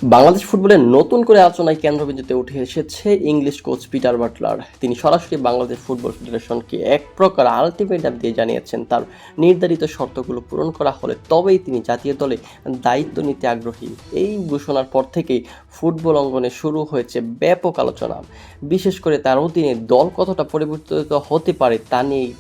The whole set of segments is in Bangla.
বাংলাদেশ ফুটবলের নতুন করে আলোচনায় কেন্দ্রবিন্দুতে উঠে এসেছে ইংলিশ কোচ পিটার বাটলার। তিনি সরাসরি বাংলাদেশ ফুটবল ফেডারেশনকে এক প্রকার আলটিমেটাম দিয়ে জানিয়েছেন তার নির্ধারিত শর্তগুলো পূরণ করা হলে তবেই তিনি জাতীয় দলে দায়িত্ব নিতে আগ্রহী। এই ঘোষণার পর থেকেই ফুটবল অঙ্গনে শুরু হয়েছে ব্যাপক আলোচনা। বিশেষ করে তার অধীনে দল কতটা পরিবর্তিত হতে পারে তা নিয়েই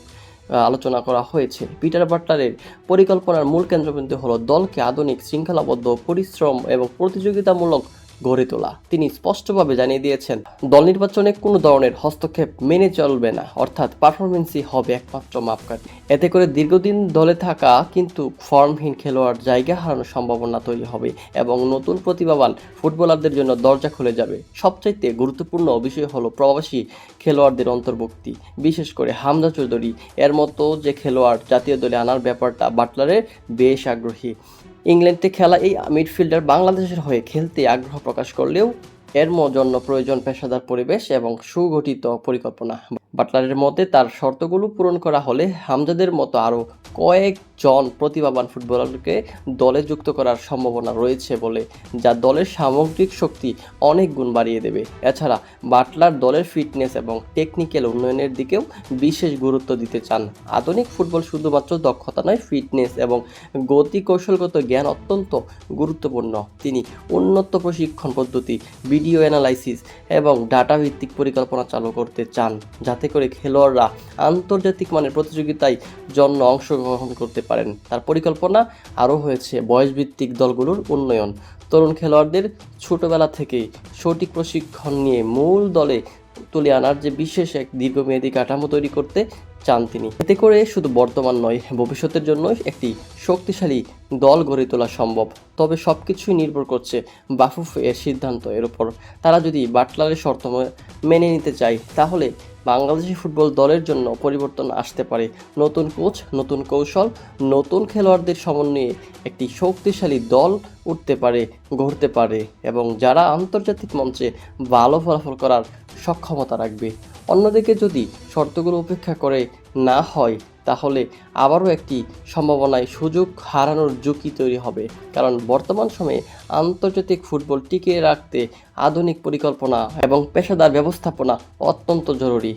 আলোচনা করা হয়েছে। পিটার বাটলারের পরিকল্পনার মূল কেন্দ্রবিন্দু হলো দলকে আধুনিক, শৃঙ্খলাবদ্ধ, পরিশ্রম এবং প্রতিযোগিতামূলক গড়ে তোলা। তিনি স্পষ্টভাবে জানিয়ে দিয়েছেন, দল নির্বাচনে কোনো ধরনের হস্তক্ষেপ মেনে চলবে না, অর্থাৎ পারফরমেন্সই হবে একমাত্র মাপকাঠি। এতে করে দীর্ঘদিন দলে থাকা কিন্তু ফর্মহীন খেলোয়াড় জায়গা হারানোর সম্ভাবনা তৈরি হবে এবং নতুন প্রতিভাবান ফুটবলারদের জন্য দরজা খুলে যাবে। সবচাইতে গুরুত্বপূর্ণ বিষয় হলো প্রবাসী খেলোয়াড়দের অন্তর্ভুক্তি, বিশেষ করে হামজা চৌধুরী এর মতো যে খেলোয়াড় জাতীয় দলে আনার ব্যাপারটা বাটলারের বেশ আগ্রহী। ইংল্যান্ডে খেলা এই মিডফিল্ডার বাংলাদেশের হয়ে খেলতে আগ্রহ প্রকাশ করলেও এর জন্য প্রয়োজন পেশাদার পরিবেশ এবং সুগঠিত পরিকল্পনা। বাটলারের মতে তার শর্তগুলো পূরণ করা হলে হামজাদের মতো আরও কয়েকজন প্রতিভাবান ফুটবলারকে দলে যুক্ত করার সম্ভাবনা রয়েছে বলে, যা দলের সামগ্রিক শক্তি অনেক গুণ বাড়িয়ে দেবে। এছাড়া বাটলার দলের ফিটনেস এবং টেকনিক্যাল উন্নয়নের দিকেও বিশেষ গুরুত্ব দিতে চান। আধুনিক ফুটবল শুধুমাত্র দক্ষতা নয়, ফিটনেস এবং গতি কৌশলগত জ্ঞান অত্যন্ত গুরুত্বপূর্ণ। তিনি উন্নত প্রশিক্ষণ পদ্ধতি, ভিডিও অ্যানালাইসিস এবং ডাটা ভিত্তিক পরিকল্পনা চালু করতে চান, যাতে করে খেলোয়াড়রা আন্তর্জাতিক মানের প্রতিযোগিতায় জন্য অংশগ্রহণ করতে পারেন। তার পরিকল্পনা আরও হয়েছে বয়সভিত্তিক দলগুলোর উন্নয়ন, তরুণ খেলোয়াড়দের ছোটবেলা থেকেই সঠিক প্রশিক্ষণ নিয়ে মূল দলে তুলে আনার যে বিশেষ এক দীর্ঘমেয়াদী কাঠামো তৈরি করতে চান তিনি। এতে করে শুধু বর্তমান নয়, ভবিষ্যতের জন্য একটি শক্তিশালী দল গড়ে তোলা সম্ভব। তবে সবকিছুই নির্ভর করছে বাফুফ এর সিদ্ধান্ত এর উপর। তারা যদি বাটলারের শর্ত মেনে নিতে চায়, তাহলে বাংলাদেশি ফুটবল দলের জন্য পরিবর্তন আসতে পারে। নতুন কোচ, নতুন কৌশল, নতুন খেলোয়াড়দের সমন্বয়ে একটি শক্তিশালী দল গড়তে পারে এবং যারা আন্তর্জাতিক মঞ্চে ভালো ফলাফল করার সক্ষমতা রাখবে। অন্যদিকে যদি শর্তগুলো উপেক্ষা করে না হয়, তাহলে আবারও একটি সম্ভাবনায় সুযোগ হারানোর ঝুঁকি তৈরি হবে। কারণ বর্তমান সময়ে আন্তর্জাতিক ফুটবল টিকিয়ে রাখতে আধুনিক পরিকল্পনা এবং পেশাদার ব্যবস্থাপনা অত্যন্ত জরুরি।